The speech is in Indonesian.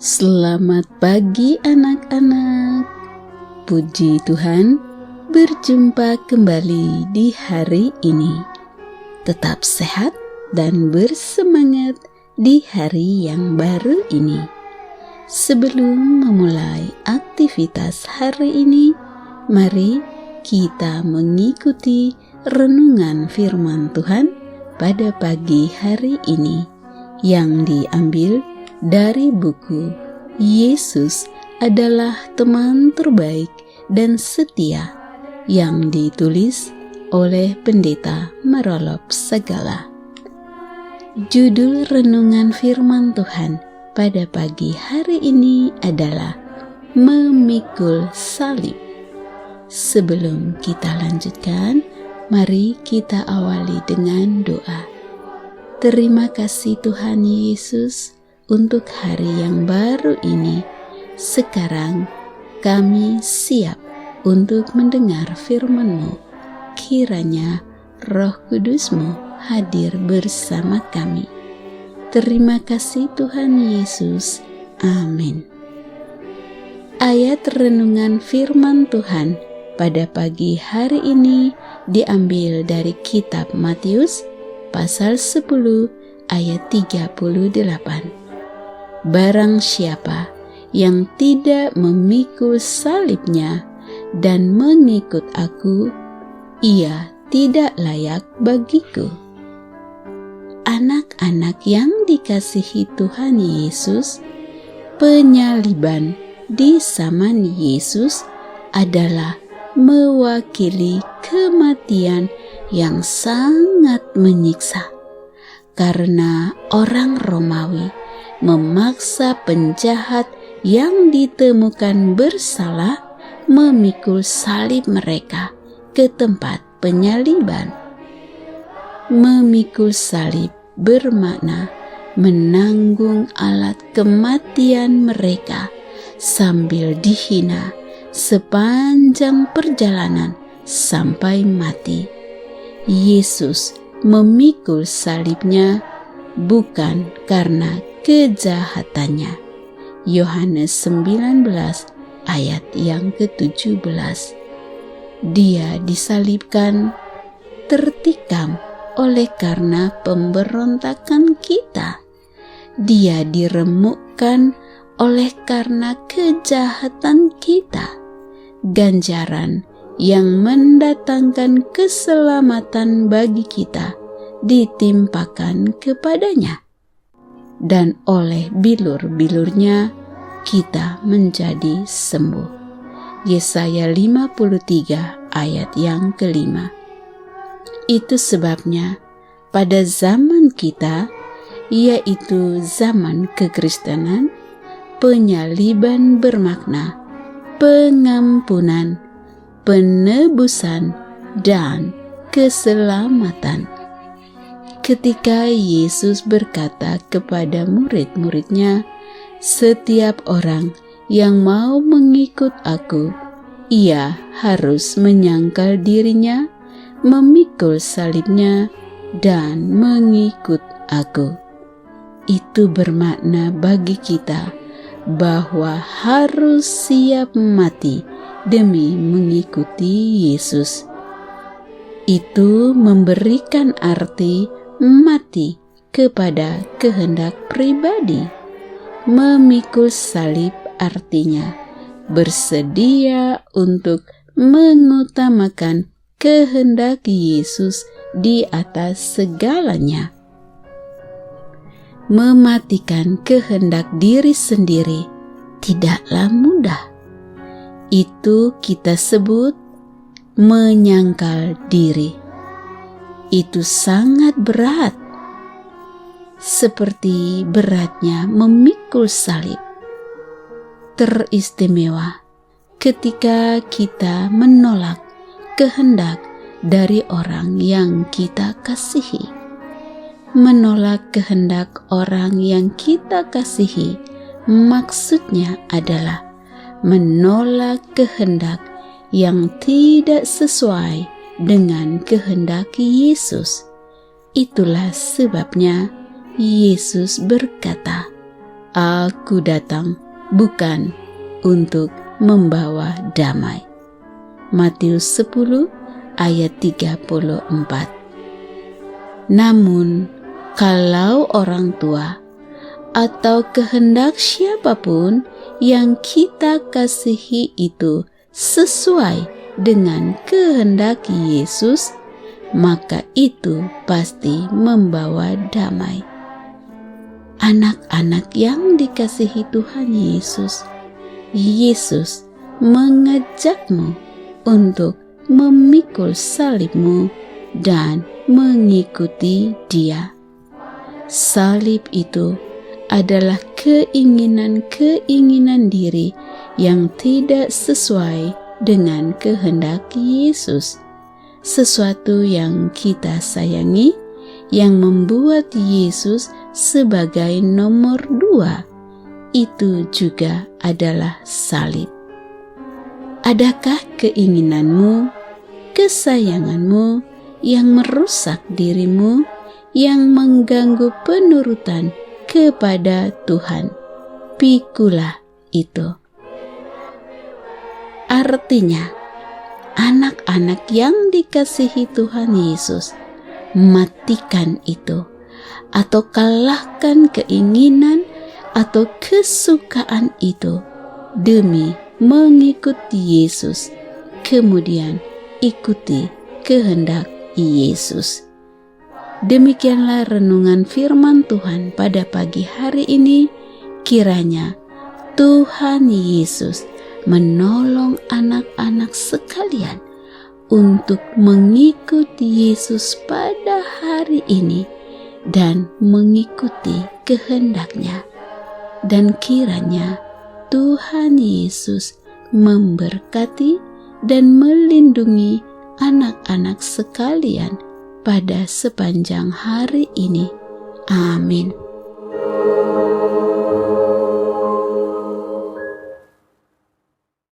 Selamat pagi anak-anak. Puji Tuhan, berjumpa kembali di hari ini. Tetap sehat dan bersemangat di hari yang baru ini. Sebelum memulai aktivitas hari ini, mari kita mengikuti renungan firman Tuhan pada pagi hari ini yang diambil dari buku Yesus adalah teman terbaik dan setia yang ditulis oleh Pendeta Marolop Sagala. Judul renungan firman Tuhan pada pagi hari ini adalah Memikul Salib. Sebelum kita lanjutkan, mari kita awali dengan doa. Terima kasih Tuhan Yesus untuk hari yang baru ini. Sekarang kami siap untuk mendengar firman-Mu. Kiranya Roh Kudus-Mu hadir bersama kami. Terima kasih Tuhan Yesus. Amin. Ayat renungan firman Tuhan pada pagi hari ini diambil dari kitab Matius pasal 10 ayat 38. Barang siapa yang tidak memikul salibnya dan mengikut aku, ia tidak layak bagiku. Anak-anak yang dikasihi Tuhan Yesus, penyaliban di zaman Yesus adalah mewakili kematian yang sangat menyiksa, karena orang Romawi memaksa penjahat yang ditemukan bersalah memikul salib mereka ke tempat penyaliban. Memikul salib bermakna menanggung alat kematian mereka sambil dihina sepanjang perjalanan sampai mati. Yesus memikul salibnya bukan karena kejahatannya. Yohanes 19 ayat yang ke-17. Dia disalibkan, tertikam oleh karena pemberontakan kita. Dia diremukkan oleh karena kejahatan kita. Ganjaran yang mendatangkan keselamatan bagi kita ditimpakan kepadanya, dan oleh bilur-bilurnya kita menjadi sembuh. Yesaya 53 ayat yang ke-5. Itu sebabnya pada zaman kita, yaitu zaman kekristenan, penyaliban bermakna pengampunan, penebusan, dan keselamatan. Ketika Yesus berkata kepada murid-muridnya, "Setiap orang yang mau mengikut aku, ia harus menyangkal dirinya, memikul salibnya, dan mengikut aku." Itu bermakna bagi kita bahwa harus siap mati demi mengikuti Yesus. Itu memberikan arti mati kepada kehendak pribadi. Memikul salib artinya bersedia untuk mengutamakan kehendak Yesus di atas segalanya. Mematikan kehendak diri sendiri tidaklah mudah. Itu kita sebut menyangkal diri. Itu sangat berat, seperti beratnya memikul salib. Teristimewa ketika kita menolak kehendak dari orang yang kita kasihi. Menolak kehendak orang yang kita kasihi maksudnya adalah menolak kehendak yang tidak sesuai dengan kehendak Yesus. Itulah sebabnya Yesus berkata, Aku datang bukan untuk membawa damai. Matius 10 ayat 34. Namun, kalau orang tua atau kehendak siapapun yang kita kasihi itu sesuai dengan kehendak Yesus, maka itu pasti membawa damai. Anak-anak yang dikasihi Tuhan Yesus, Yesus mengajakmu untuk memikul salibmu dan mengikuti Dia. Salib itu adalah keinginan-keinginan diri yang tidak sesuai dengan kehendak Yesus. Sesuatu yang kita sayangi, yang membuat Yesus sebagai nomor 2, itu juga adalah salib. Adakah keinginanmu, kesayanganmu yang merusak dirimu, yang mengganggu penurutan kepada Tuhan? Pikulah itu. Artinya, anak-anak yang dikasihi Tuhan Yesus, matikan itu, atau kalahkan keinginan atau kesukaan itu demi mengikuti Yesus, kemudian ikuti kehendak Yesus. Demikianlah renungan firman Tuhan pada pagi hari ini. Kiranya Tuhan Yesus menolong anak-anak sekalian untuk mengikuti Yesus pada hari ini dan mengikuti kehendak-Nya. Dan kiranya Tuhan Yesus memberkati dan melindungi anak-anak sekalian pada sepanjang hari ini. Amin.